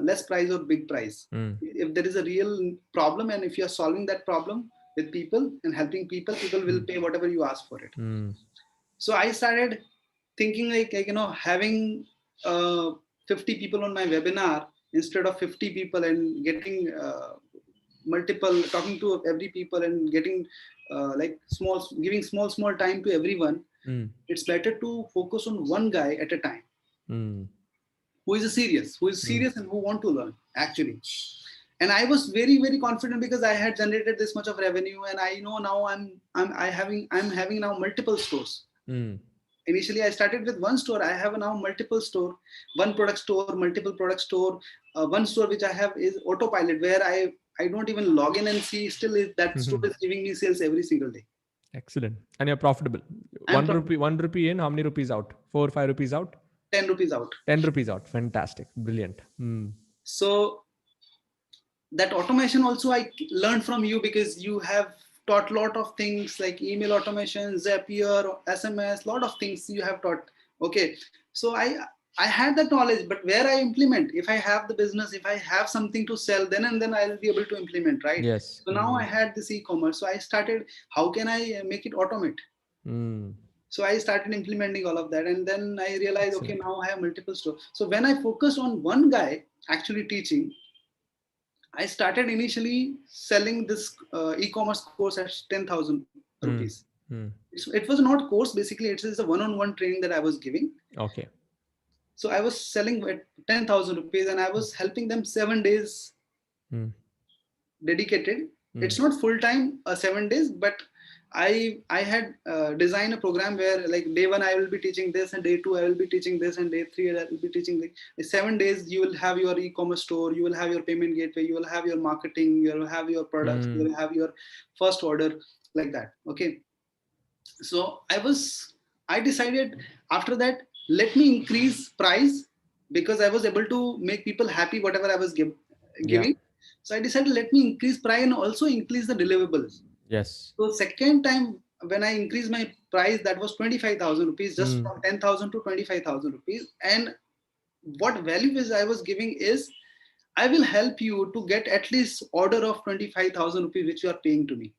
less price or big price. If there is a real problem and if you are solving that problem with people and helping people, people will pay whatever you ask for it. So I started thinking like having 50 people on my webinar instead of 50 people and getting multiple, talking to every people and getting like giving small time to everyone. It's better to focus on one guy at a time who is serious and who want to learn actually. And I was very confident because I had generated this much of revenue, and I know now I'm having now multiple stores. Initially I started with one store. I have now multiple store, one product store, multiple product store. One store which I have is autopilot, where I don't even log in and see, still that store is giving me sales every single day. Excellent. And you're profitable. One rupee in, how many rupees out? 4 or 5 rupees out? 10 rupees out. 10 rupees out. Fantastic. Brilliant. So that automation also I learned from you, because you have taught a lot of things like email automation, Zapier, SMS, lot of things you have taught. Okay. So I had that knowledge, but where I implement, if I have the business, if I have something to sell, then and then I'll be able to implement, right? Yes. So now I had this e-commerce. So I started, how can I make it automate? So I started implementing all of that. And then I realized, okay, now I have multiple stores. So when I focused on one guy actually teaching, I started initially selling this e-commerce course at 10,000 rupees. It was not course, basically it is a one-on-one training that I was giving. Okay. So I was selling at 10,000 rupees and I was helping them 7 days dedicated. It's not full-time 7 days, but I had designed a program where like day 1 I will be teaching this, and day 2 I will be teaching this, and day 3 I will be teaching this. 7 days you will have your e-commerce store, you will have your payment gateway, you will have your marketing, you will have your products, you will have your first order, like that. Okay. So I decided after that, let me increase price, because I was able to make people happy whatever I was giving. Yeah. So I decided, let me increase price and also increase the deliverables. Yes. So second time when I increased my price, that was 25,000 rupees, just from 10,000 to 25,000 rupees. And what value is I was giving is, I will help you to get at least order of 25,000 rupees, which you are paying to me.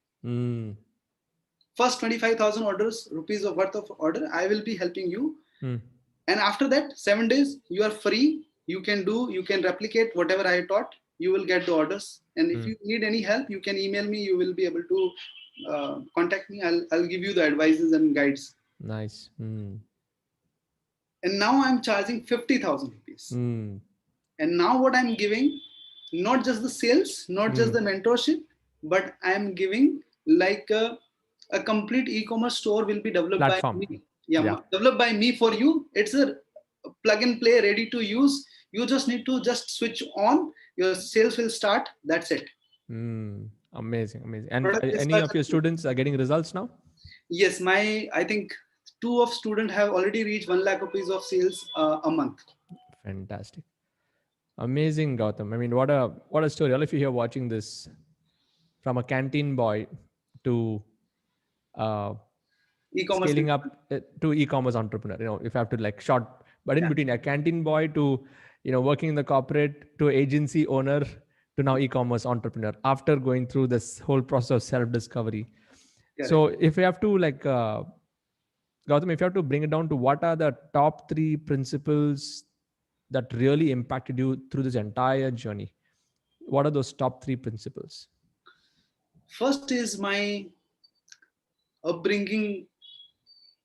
First 25,000 rupees of worth of order, I will be helping you. And after that, 7 days, you are free. You can replicate whatever I taught. You will get the orders. And if you need any help, you can email me. You will be able to contact me. I'll give you the advices and guides. Nice. And now I'm charging 50,000 rupees. And now what I'm giving, not just the sales, not just the mentorship, but I'm giving like a complete e-commerce store will be developed platform. by me. Developed by me for you. It's a plug and play, ready to use. You just need to just switch on. Your sales will start. That's it. Amazing. And any of your students are getting results now? Yes, I think 2 of students have already reached 1 lakh rupees of sales a month. Fantastic. Amazing, Gautam. I mean, what a story. All of you here watching this, from a canteen boy to e-commerce scaling up to e-commerce entrepreneur. If I have to like short, but in between, a canteen boy to working in the corporate, to agency owner, to now e-commerce entrepreneur, after going through this whole process of self-discovery. So if we have to like Gautam, if you have to bring it down to what are the top 3 principles that really impacted you through this entire journey, what are those top 3 principles? First is my upbringing.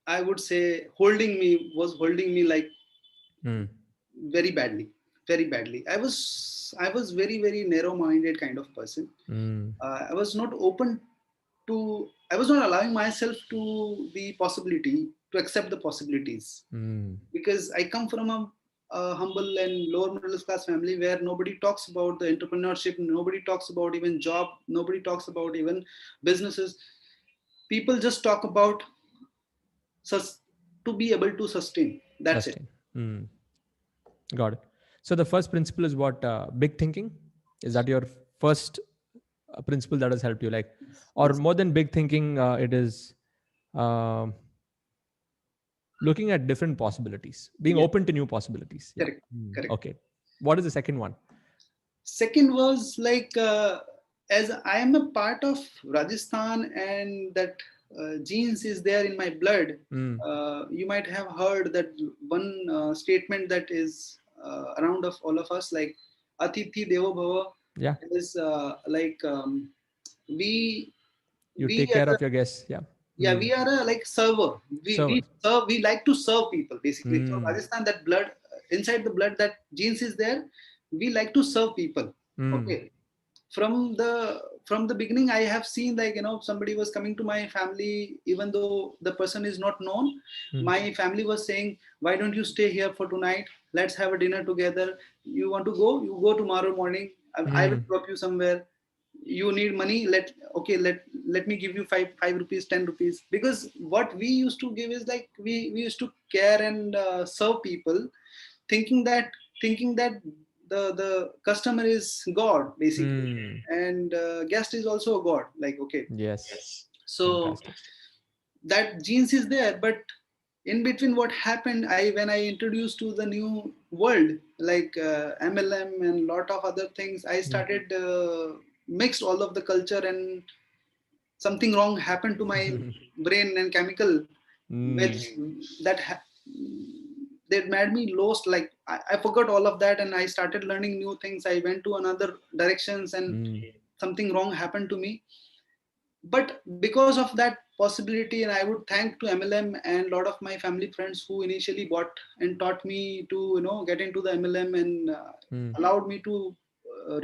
I would say was holding me like very badly. I was very narrow-minded kind of person. I was not allowing myself to accept the possibilities, because I come from a humble and lower middle class family where nobody talks about the entrepreneurship, nobody talks about even job, nobody talks about even businesses. People just talk about to be able to sustain. That's it. Sustain. Mm. Got it. So the first principle is what, big thinking. Is that your first principle that has helped you, like, or Yes. more than big thinking? It is um looking at different possibilities, being Yes. open to new possibilities. Yeah. Correct. Mm. Correct. Okay. What is the second one? Second was like, as I am a part of Rajasthan, and that genes is there in my blood. Mm. You might have heard that one statement that is around of all of us, like Atithi Devo Bhava, Yeah. is like, we You we take as care a, of your guests. Yeah. yeah, Mm. we are a like server. We Servers. serve. We like to serve people basically. From Mm. Rajasthan, that blood, inside the blood, that genes is there. We like to serve people. Mm. Okay. From the beginning, I have seen, like, somebody was coming to my family, even though the person is not known. Mm. My family was saying, why don't you stay here for tonight? Let's have a dinner together. You want to go, you go tomorrow morning. I will Mm. drop you somewhere. You need money, let me give you five rupees, 10 rupees. Because what we used to give is like, we used to care and serve people, thinking that thinking that the customer is god basically, Mm. and guest is also a god, like, okay. Yes. So Fantastic. that genes is there, but in between, what happened, when I introduced to the new world, like MLM and lot of other things, I Mm. started mixed all of the culture, and something wrong happened to my brain and chemical, which Mm. that that made me lost. Like, I forgot all of that, and I started learning new things. I went to another directions, and Mm. something wrong happened to me. But because of that possibility, and I would thank to MLM and a lot of my family friends who initially bought and taught me to get into the MLM, and Mm. allowed me to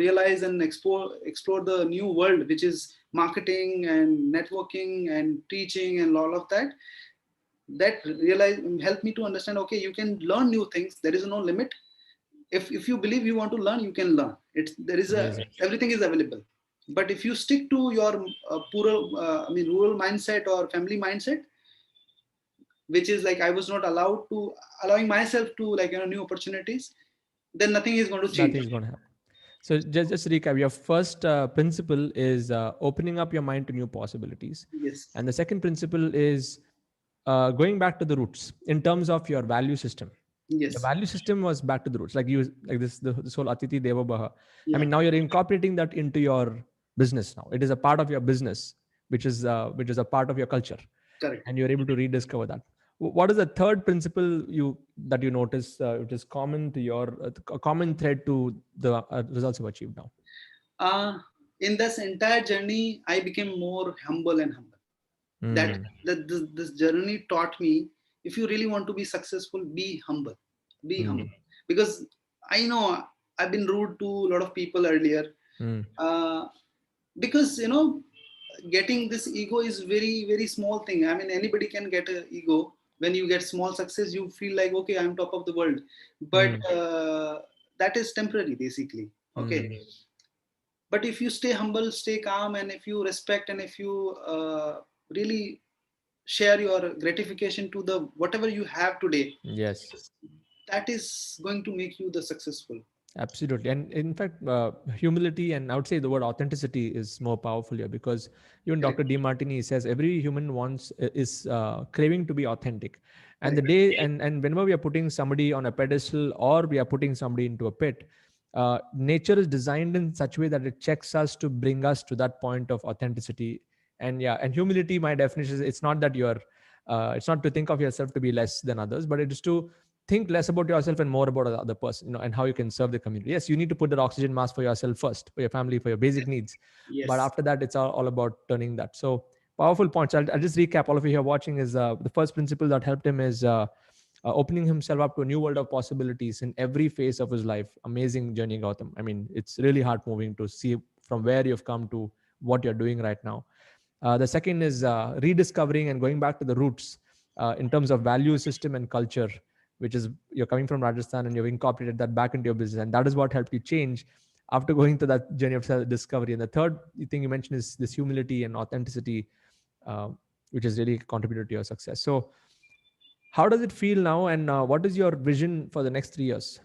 realize and explore the new world, which is marketing and networking and teaching and all of that. That realize helped me to understand, okay, you can learn new things, there is no limit. If you believe you want to learn, you can learn. It's there is a Amazing. Everything is available. But if you stick to your rural mindset or family mindset, which is like, I was not allowing myself to, like, new opportunities, then nothing is going to change. Nothing's going to happen. So just recap. Your first principle is opening up your mind to new possibilities, Yes. and the second principle is going back to the roots in terms of your value system. Your Yes. value system was back to the roots, like this whole Atiti Deva Bhava. I Yeah. mean, now you're incorporating that into your business. Now it is a part of your business, which is a part of your culture, Correct. and you're able to rediscover that. What is the third principle that you notice, which is common to your a common thread to the results you've achieved now? uh, in this entire journey, I became more humble and humble. Mm. That this journey taught me, if you really want to be successful, be humble. Be humble. Mm. Because I know I've been rude to a lot of people earlier. Mm. uh, because getting this ego is very very small thing. I mean, anybody can get an ego. When you get small success, you feel like, okay, I'm top of the world. But Mm. that is temporary basically. Okay. Mm. But if you stay humble, stay calm, and if you respect, and if you really share your gratification to the whatever you have today, Yes. that is going to make you the successful. Absolutely. And in fact, humility and I would say the word authenticity is more powerful here, because even Correct. Dr. DeMartini says every human is craving to be authentic. And the Correct. day, and whenever we are putting somebody on a pedestal or we are putting somebody into a pit, nature is designed in such a way that it checks us to bring us to that point of authenticity. And yeah, and humility, my definition is, it's not that it's not to think of yourself to be less than others, but it is to think less about yourself and more about the other person, and how you can serve the community. Yes, you need to put that oxygen mask for yourself first, for your family, for your basic needs, but Yes. after that, it's all about turning that. So powerful points. I'll just recap. All of you here watching is the first principle that helped him is opening himself up to a new world of possibilities in every phase of his life. Amazing journey, Gautam. I mean, it's really heart moving to see from where you've come to what you're doing right now. The second is rediscovering and going back to the roots in terms of value system and culture, which is you're coming from Rajasthan and you've incorporated that back into your business. And that is what helped you change after going to that journey of self discovery. And the third thing you mentioned is this humility and authenticity, uh, which has really contributed to your success. So How does it feel now, and what is your vision for the next 3 years?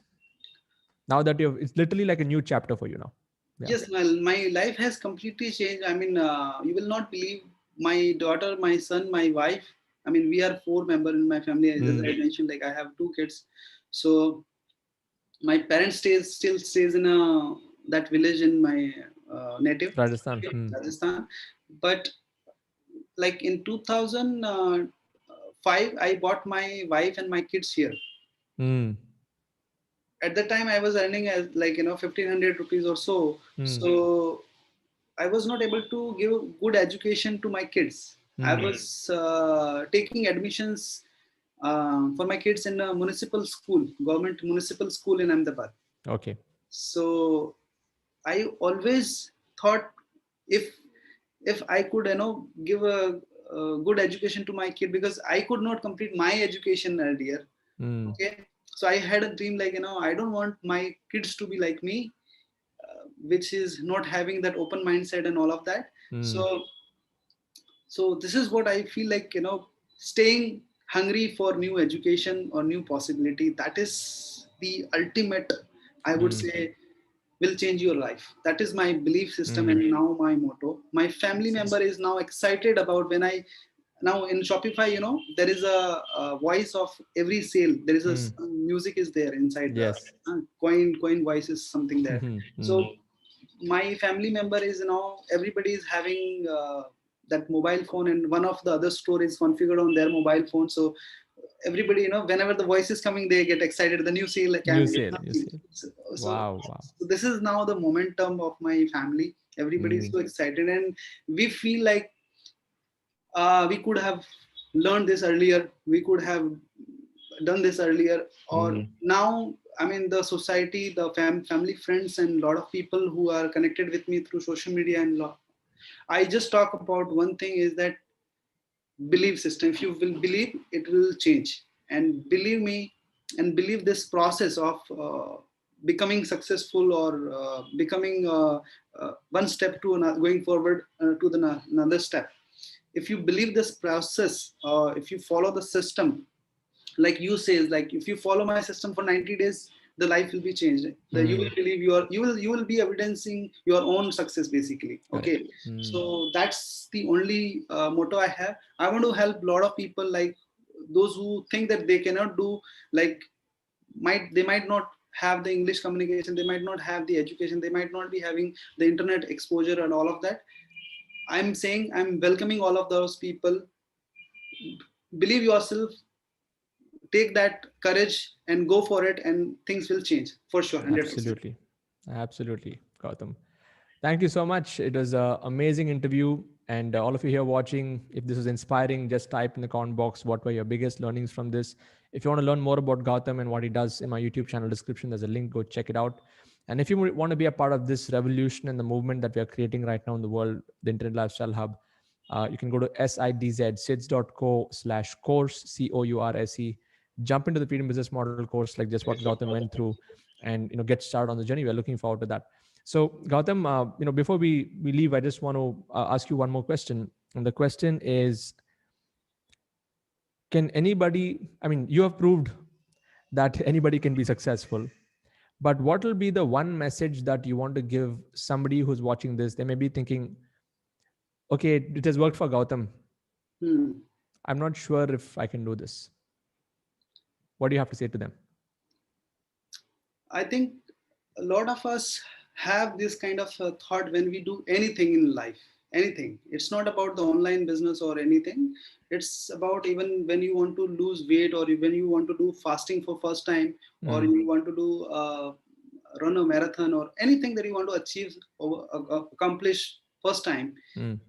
Now that it's literally like a new chapter for you now. Yeah. Yes, my life has completely changed. I mean, you will not believe, my daughter, my son, my wife. I mean, we are four members in my family. As I mentioned, like I have two kids. So my parents still stays in that village in my native Rajasthan. Rajasthan. But like in 2005, I bought my wife and my kids here. Mm. At the time, I was earning as like 1,500 rupees or so. Mm. So I was not able to give good education to my kids. I was taking admissions for my kids in a municipal school, government municipal school in Ahmedabad. Okay. So I always thought, if I could give a good education to my kid, because I could not complete my education earlier. Mm. Okay, so I had a dream, like I don't want my kids to be like me, which is not having that open mindset and all of that. Mm. So this is what I feel like, staying hungry for new education or new possibility, that is the ultimate, I would Mm. say, will change your life. That is my belief system Mm. and now my motto. My family member is now excited about when I now in Shopify, there is a voice of every sale. There is a Mm. music is there inside the Yes. coin voice is something there. Mm-hmm. So Mm. my family member is everybody is having that mobile phone, and one of the other store is configured on their mobile phone. So everybody, whenever the voice is coming, they get excited. The new sale New can sale. New sale. so, so Wow. Wow. so this is now the momentum of my family. Everybody is Mm. so excited, and we feel like we could have learned this earlier. We could have done this earlier, or Mm. now. I mean, the society, the family, friends, and a lot of people who are connected with me through social media and I just talk about one thing, is that belief system. If you will believe, it will change. And believe me, and believe this process of becoming successful, or becoming one step to another, going forward to the another step. If you believe this process, if you follow the system, like you says, like if you follow my system for 90 days, the life will be changed. That you will Mm. believe you will be evidencing your own success, basically. Correct. Okay, Mm. so that's the only motto I have. I want to help a lot of people, like those who think that they cannot do, like they might not have the English communication, they might not have the education, they might not be having the internet exposure and all of that. I'm saying, I'm welcoming all of those people. Believe yourself, take that courage and go for it, and things will change for sure, 100%. Absolutely. Absolutely, Gautam. Thank you so much. It was an amazing interview. And all of you here watching, if this was inspiring, just type in the comment box what were your biggest learnings from this. If you want to learn more about Gautam and what he does, in my YouTube channel description, there's a link. Go check it out. And if you want to be a part of this revolution and the movement that we are creating right now in the world, the Internet Lifestyle Hub, you can go to sids.co/course, COURSE. Jump into the freedom business model course, like just what Gautam went through, and get started on the journey. We're looking forward to that. So Gautam, before we leave, I just want to ask you one more question. And the question is, can anybody, I mean, you have proved that anybody can be successful, but what will be the one message that you want to give somebody who's watching this? They may be thinking, okay, it has worked for Gautam. Hmm. I'm not sure if I can do this. What do you have to say to them? I think a lot of us have this kind of thought when we do anything in life. Anything. It's not about the online business or anything. It's about even when you want to lose weight, or when you want to do fasting for first time, or Mm. you want to do run a marathon, or anything that you want to achieve or accomplish first time. Mm.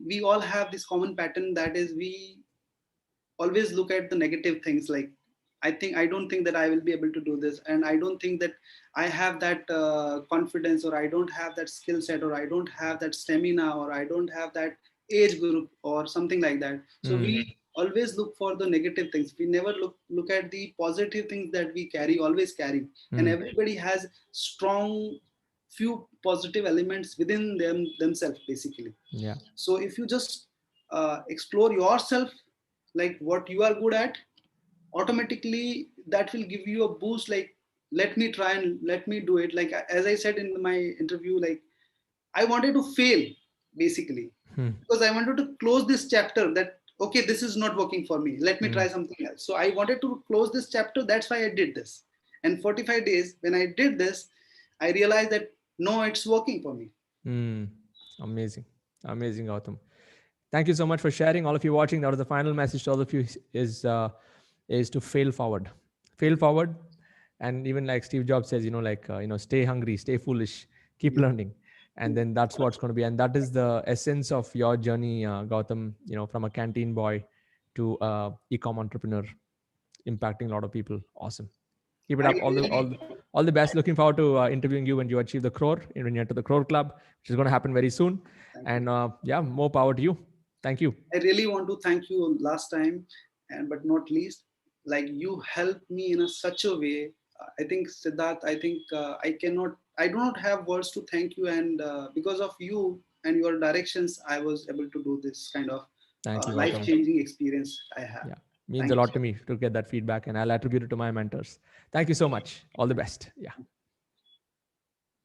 We all have this common pattern, that is, we always look at the negative things, like I don't think that I will be able to do this, and I don't think that I have that confidence, or I don't have that skill set, or I don't have that stamina, or I don't have that age group, or something like that. So we Mm. always look for the negative things. We never look at the positive things that we always carry. And Mm. everybody has strong few positive elements within themselves, basically. Yeah. So if you just explore yourself, like what you are good at, automatically that will give you a boost, like let me try and let me do it. Like as I said in my interview, like I wanted to fail basically, Hmm. because I wanted to close this chapter, that okay, this is not working for me, let me Hmm. try something else. So I wanted to close this chapter, that's why I did this. And 45 days when I did this, I realized that no, it's working for me. Hmm. Amazing. Amazing, Gautam. Thank you so much for sharing. All of you watching, that was the final message to all of you is to fail forward. Fail forward. And even like Steve Jobs says, stay hungry, stay foolish, keep Yeah. learning. And then that's what's going to be. And that is the essence of your journey, Gautam, from a canteen boy to e-com entrepreneur, impacting a lot of people. Awesome. Keep it I up. really, All the best. Looking forward to interviewing you when you achieve the crore, when you enter the crore club, which is going to happen very soon. thank you. And yeah, more power to you. Thank you. I really want to thank you last time, and but not least, like you helped me in a such a way. I think Siddharth, I think I do not have words to thank you, and because of you and your directions, I was able to do this kind of Thank you, Gautam. life-changing experience I have. Yeah, means Thank a you lot so to much. me to get that feedback, and I'll attribute it to my mentors. Thank you so much. All the best. Yeah.